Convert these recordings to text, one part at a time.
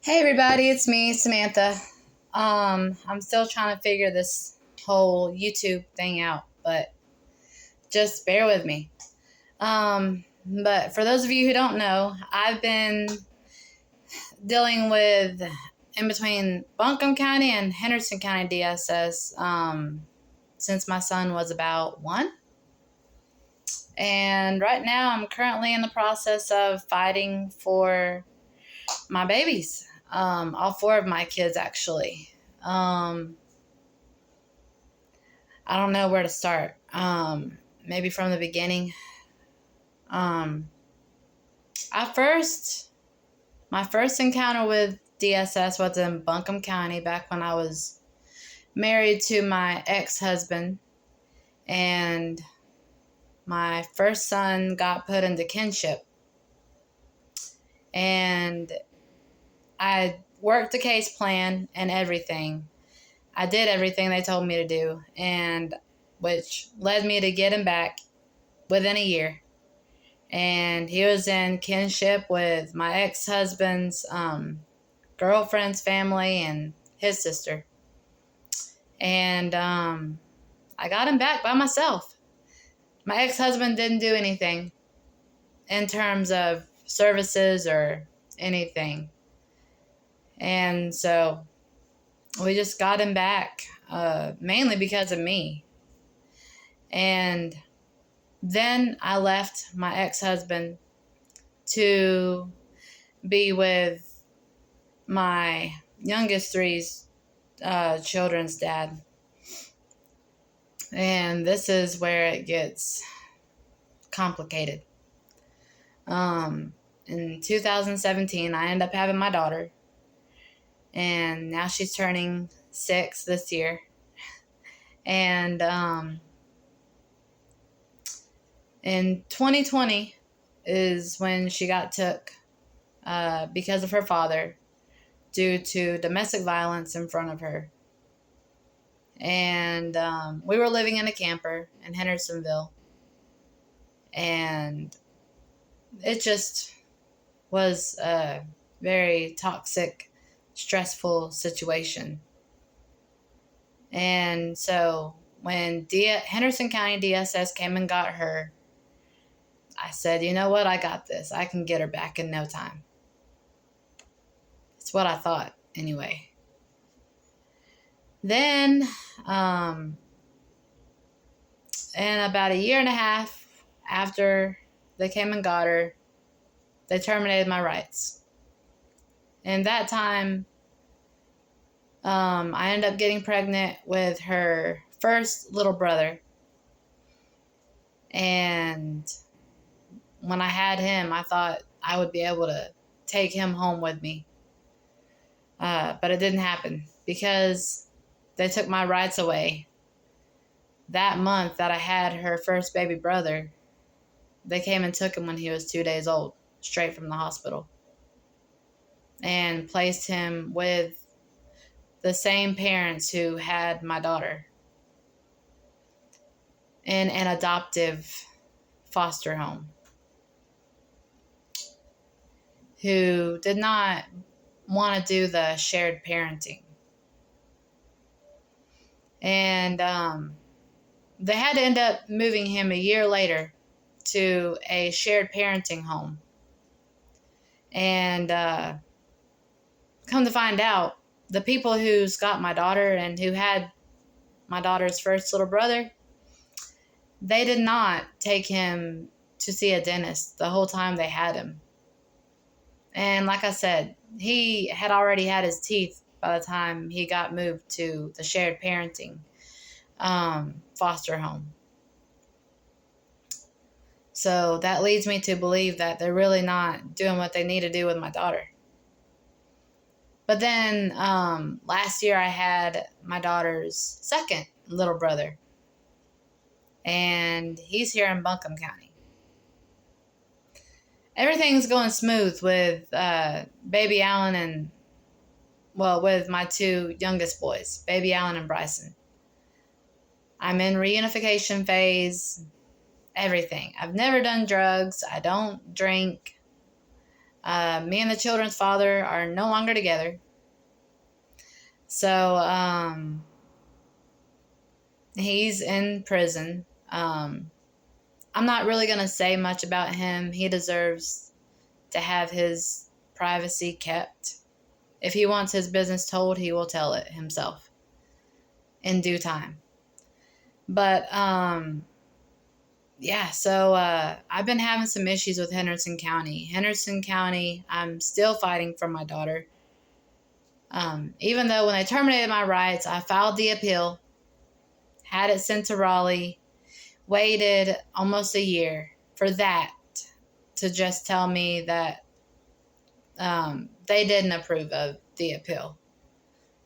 Hey everybody, it's me, Samantha. I'm still trying to figure this whole YouTube thing out, but just bear with me. But for those of you who don't know, I've been dealing with in between Buncombe County and Henderson County DSS since my son was about 1. And right now I'm currently in the process of fighting for my babies. All 4 of my kids, actually. I don't know where to start. Maybe from the beginning. At first, my first encounter with DSS was in Buncombe County back when I was married to my ex-husband, and my first son got put into kinship. And I worked the case plan and everything. I did everything they told me to do, and which led me to get him back within a year. And he was in kinship with my ex-husband's girlfriend's family and his sister. And I got him back by myself. My ex-husband didn't do anything in terms of services or anything. And so we just got him back, mainly because of me. And then I left my ex-husband to be with my youngest 3's children's dad. And this is where it gets complicated. In 2017, I ended up having my daughter. And now she's turning 6 this year. And in 2020 is when she got took because of her father due to domestic violence in front of her. And we were living in a camper in Hendersonville. And it just was a very toxic, stressful situation. And so when Henderson County DSS came and got her, I said, you know what? I got this. I can get her back in no time. It's what I thought, anyway. Then, in about a year and a half after they came and got her, they terminated my rights. And that time, I ended up getting pregnant with her first little brother. And when I had him, I thought I would be able to take him home with me. But it didn't happen because they took my rights away. That month that I had her first baby brother, they came and took him when he was 2 days old, straight from the hospital, and placed him with the same parents who had my daughter in an adoptive foster home, who did not want to do the shared parenting. And they had to end up moving him a year later to a shared parenting home. And come to find out, the people who's got my daughter and who had my daughter's first little brother, they did not take him to see a dentist the whole time they had him. And like I said, he had already had his teeth by the time he got moved to the shared parenting foster home. So that leads me to believe that they're really not doing what they need to do with my daughter. But then last year I had my daughter's second little brother. And he's here in Buncombe County. Everything's going smooth with baby Alan and, with my 2 youngest boys, baby Alan and Bryson. I'm in reunification phase, everything. I've never done drugs. I don't drink. Me and the children's father are no longer together. So, he's in prison. I'm not really going to say much about him. He deserves to have his privacy kept. If he wants his business told, he will tell it himself in due time. But, yeah, so I've been having some issues with Henderson County. Henderson County, I'm still fighting for my daughter. Even though when they terminated my rights, I filed the appeal, had it sent to Raleigh, waited almost a year for that to just tell me that they didn't approve of the appeal.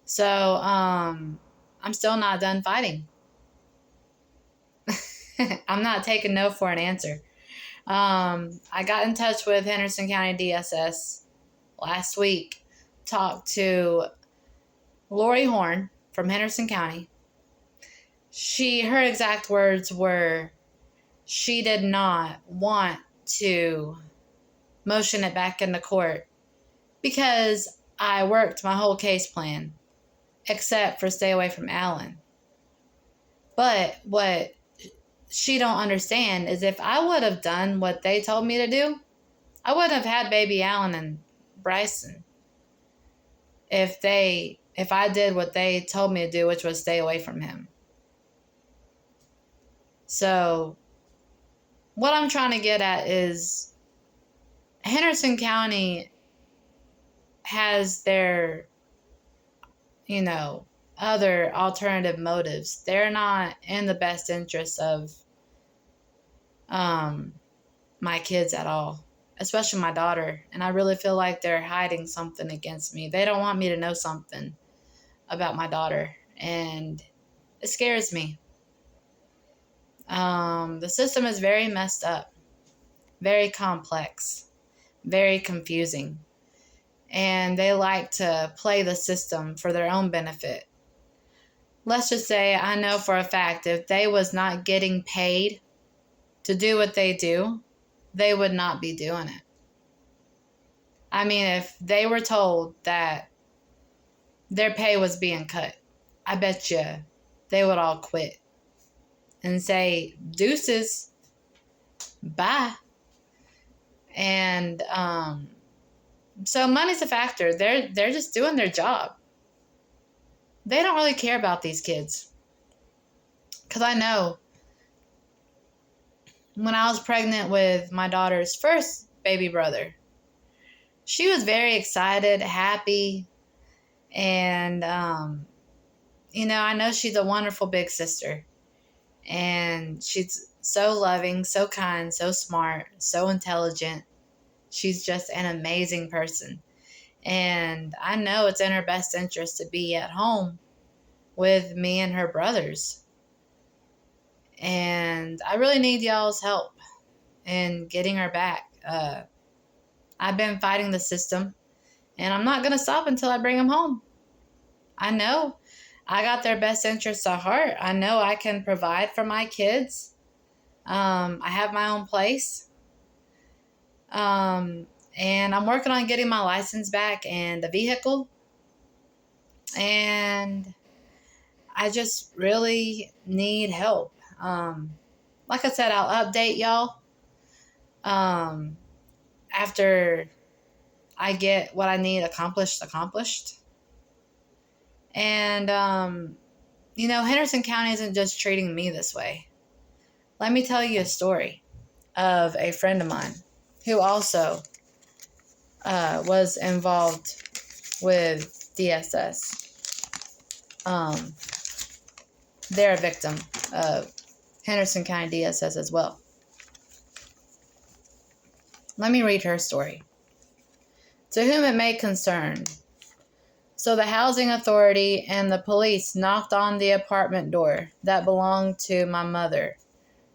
So I'm still not done fighting. I'm not taking no for an answer. I got in touch with Henderson County DSS last week, talked to Lori Horn from Henderson County. Her exact words were, she did not want to motion it back into court because I worked my whole case plan except for stay away from Alan. But what she don't understand is if I would have done what they told me to do, I wouldn't have had baby Alan and Bryson. If I did what they told me to do, which was stay away from him. So what I'm trying to get at is Henderson County has their, other alternative motives. They're not in the best interest of my kids at all, especially my daughter. And I really feel like they're hiding something against me. They don't want me to know something about my daughter, and it scares me. The system is very messed up, very complex, very confusing, and they like to play the system for their own benefit. Let's just say I know for a fact if they was not getting paid to do what they do, they would not be doing it. I mean, if they were told that their pay was being cut, I bet you they would all quit and say, deuces, bye. And so money's a factor. They're just doing their job. They don't really care about these kids. Because I know when I was pregnant with my daughter's first baby brother, she was very excited, happy, and, I know she's a wonderful big sister. And she's so loving, so kind, so smart, so intelligent. She's just an amazing person. And I know it's in her best interest to be at home with me and her brothers. And I really need y'all's help in getting her back. I've been fighting the system, and I'm not going to stop until I bring them home. I know I got their best interests at heart. I know I can provide for my kids. I have my own place. And I'm working on getting my license back and a vehicle. And I just really need help. Like I said, I'll update y'all after I get what I need accomplished. And, Henderson County isn't just treating me this way. Let me tell you a story of a friend of mine who also was involved with DSS. They're a victim of Henderson County DSS as well. Let me read her story. To whom it may concern. So the housing authority and the police knocked on the apartment door that belonged to my mother.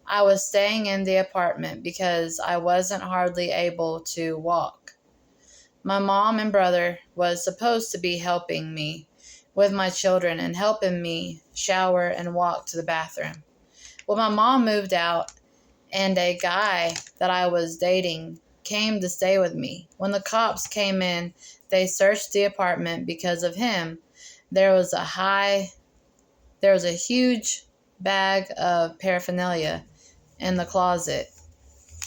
I was staying in the apartment because I wasn't hardly able to walk. My mom and brother was supposed to be helping me with my children and helping me shower and walk to the bathroom. Well, my mom moved out, and a guy that I was dating came to stay with me. When the cops came in, they searched the apartment because of him. There was a huge bag of paraphernalia in the closet.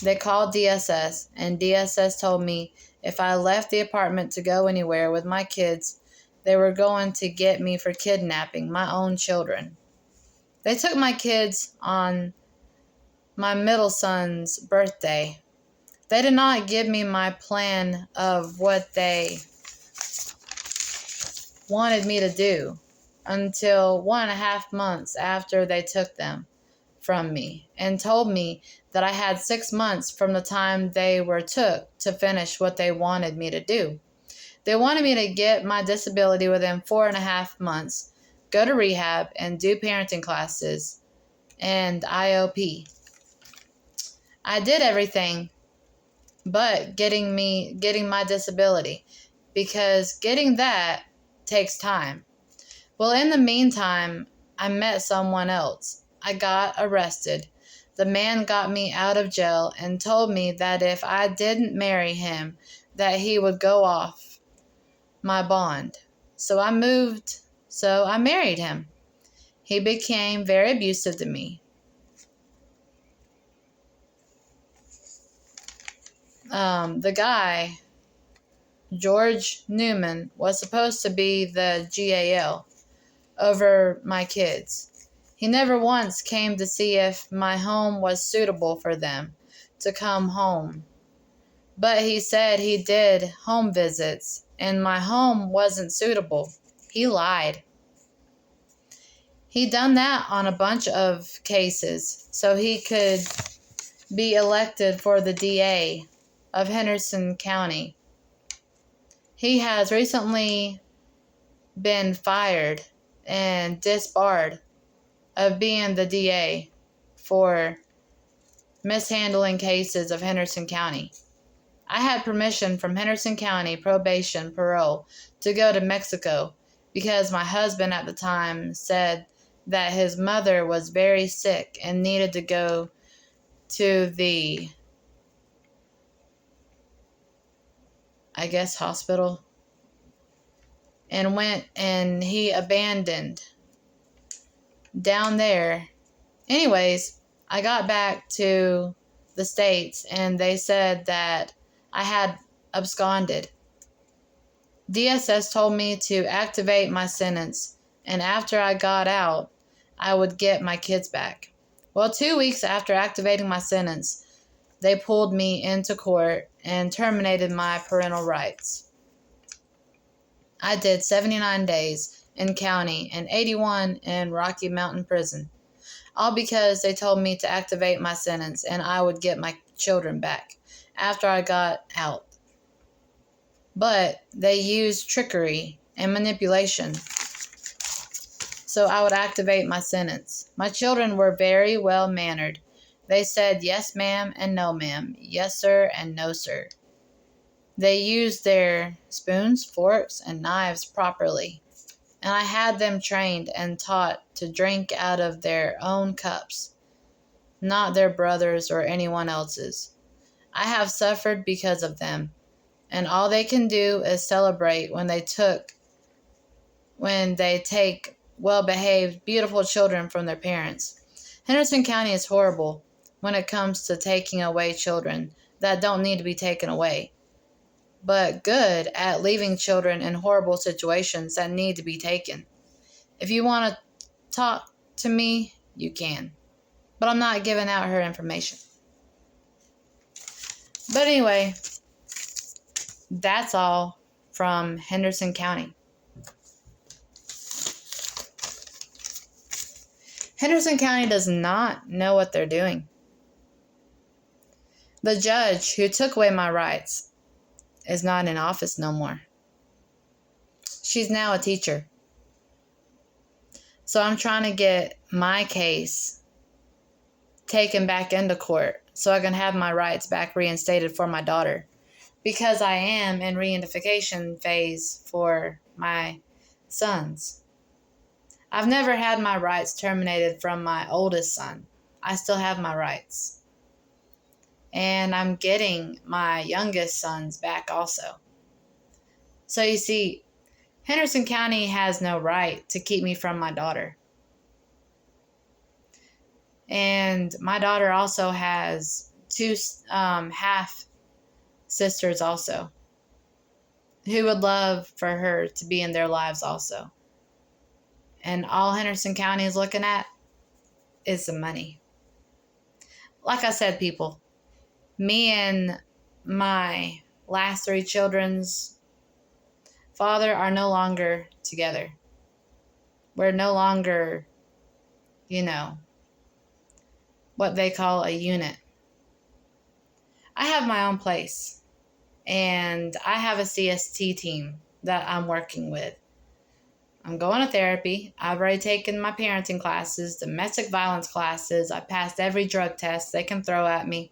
They called DSS, and DSS told me if I left the apartment to go anywhere with my kids, they were going to get me for kidnapping my own children. They took my kids on my middle son's birthday. They did not give me my plan of what they wanted me to do until 1.5 months after they took them from me and told me that I had 6 months from the time they were took to finish what they wanted me to do. They wanted me to get my disability within 4.5 months, go to rehab, and do parenting classes and IOP. I did everything but getting my disability, because getting that takes time. Well, in the meantime, I met someone else. I got arrested. The man got me out of jail and told me that if I didn't marry him, that he would go off my bond. So I married him. He became very abusive to me. The guy, George Newman, was supposed to be the GAL over my kids. He never once came to see if my home was suitable for them to come home. But he said he did home visits and my home wasn't suitable. He lied. He done that on a bunch of cases so he could be elected for the DA of Henderson County. He has recently been fired and disbarred of being the DA for mishandling cases of Henderson County. I had permission from Henderson County Probation Parole to go to Mexico because my husband at the time said that his mother was very sick and needed to go to the, hospital, and went and he abandoned down there. Anyways, I got back to the States and they said that I had absconded. DSS told me to activate my sentence, and after I got out, I would get my kids back. Well, 2 weeks after activating my sentence, they pulled me into court and terminated my parental rights. I did 79 days in county and 81 in Rocky Mountain Prison, all because they told me to activate my sentence and I would get my children back after I got out. But they used trickery and manipulation, so I would activate my sentence. My children were very well mannered. They said yes ma'am and no ma'am, yes sir and no sir. They used their spoons, forks, and knives properly, and I had them trained and taught to drink out of their own cups, not their brothers or anyone else's. I have suffered because of them, and all they can do is celebrate when they take well-behaved, beautiful children from their parents. Henderson County is horrible when it comes to taking away children that don't need to be taken away, but good at leaving children in horrible situations that need to be taken. If you want to talk to me, you can, but I'm not giving out her information. But anyway, that's all from Henderson County. Henderson County does not know what they're doing. The judge who took away my rights is not in office no more. She's now a teacher. So I'm trying to get my case taken back into court so I can have my rights back reinstated for my daughter, because I am in reunification phase for my sons. I've never had my rights terminated from my oldest son. I still have my rights. And I'm getting my youngest sons back also. So you see, Henderson County has no right to keep me from my daughter. And my daughter also has two half sisters also, who would love for her to be in their lives also. And all Henderson County is looking at is the money. Like I said, people, me and my last three children's father are no longer together. We're no longer, what they call a unit. I have my own place, and I have a CST team that I'm working with. I'm going to therapy. I've already taken my parenting classes, domestic violence classes. I passed every drug test they can throw at me.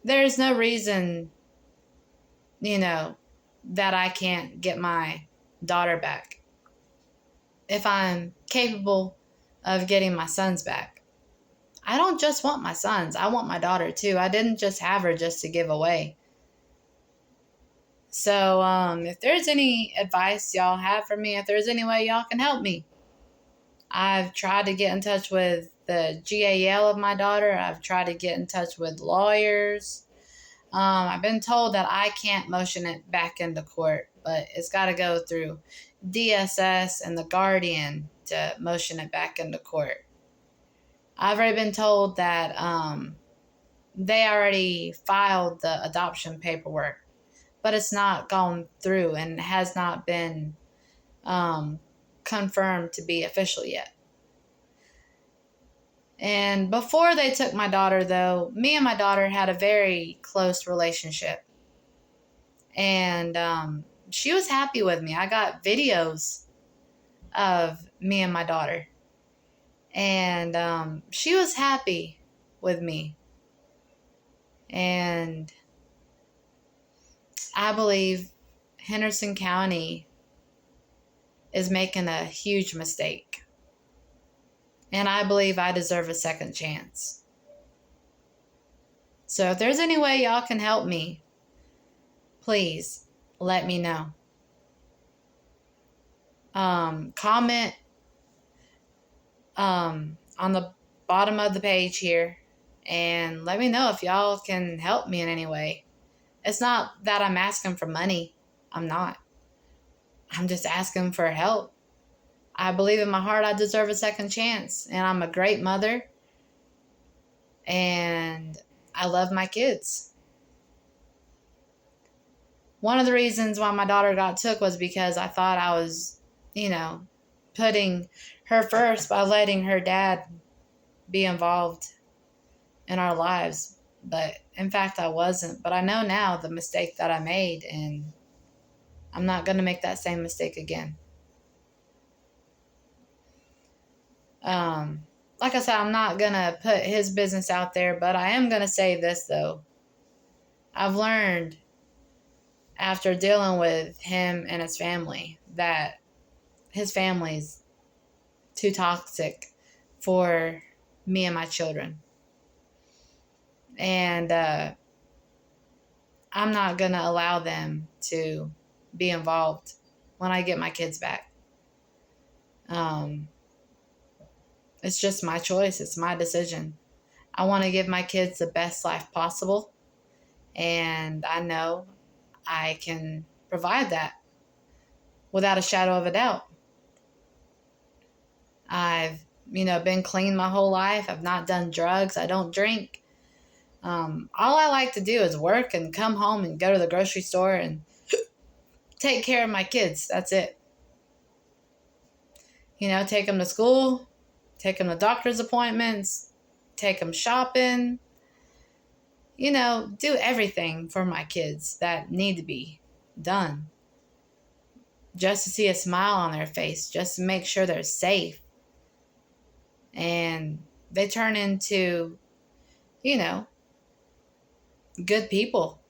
There's no reason, that I can't get my daughter back if I'm capable of getting my sons back. I don't just want my sons. I want my daughter too. I didn't just have her just to give away. So if there's any advice y'all have for me, if there's any way y'all can help me, I've tried to get in touch with the GAL of my daughter. I've tried to get in touch with lawyers. I've been told that I can't motion it back into court, but it's got to go through DSS and the guardian to motion it back into court. I've already been told that they already filed the adoption paperwork, but it's not gone through and has not been confirmed to be official yet. And before they took my daughter, though, me and my daughter had a very close relationship. And she was happy with me. I got videos of me and my daughter. And she was happy with me. And I believe Henderson County is making a huge mistake. And I believe I deserve a second chance. So if there's any way y'all can help me, please let me know. Comment on the bottom of the page here and let me know if y'all can help me in any way. It's not that I'm asking for money. I'm not. I'm just asking for help. I believe in my heart I deserve a second chance, and I'm a great mother, and I love my kids. One of the reasons why my daughter got took was because I thought I was, putting her first by letting her dad be involved in our lives. But in fact, I wasn't. But I know now the mistake that I made, and I'm not going to make that same mistake again. Like I said, I'm not going to put his business out there, but I am going to say this, though. I've learned after dealing with him and his family that his family's too toxic for me and my children. And I'm not going to allow them to be involved when I get my kids back. It's just my choice. It's my decision. I want to give my kids the best life possible. And I know I can provide that without a shadow of a doubt. I've, been clean my whole life. I've not done drugs. I don't drink. All I like to do is work and come home and go to the grocery store and take care of my kids. That's it. Take them to school, take them to doctor's appointments, take them shopping, do everything for my kids that need to be done. Just to see a smile on their face, just to make sure they're safe. And they turn into, good people,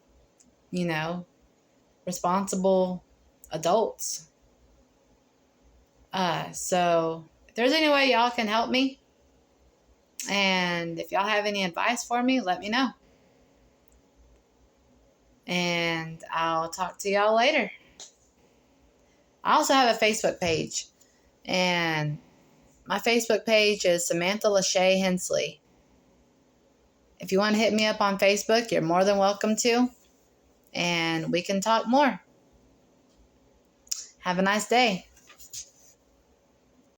responsible adults. So if there's any way y'all can help me, And if y'all have any advice for me, let me know. And I'll talk to y'all later. I also have a Facebook page. And my Facebook page is Samantha Lachey Hensley. If you want to hit me up on Facebook, you're more than welcome to. And we can talk more. Have a nice day.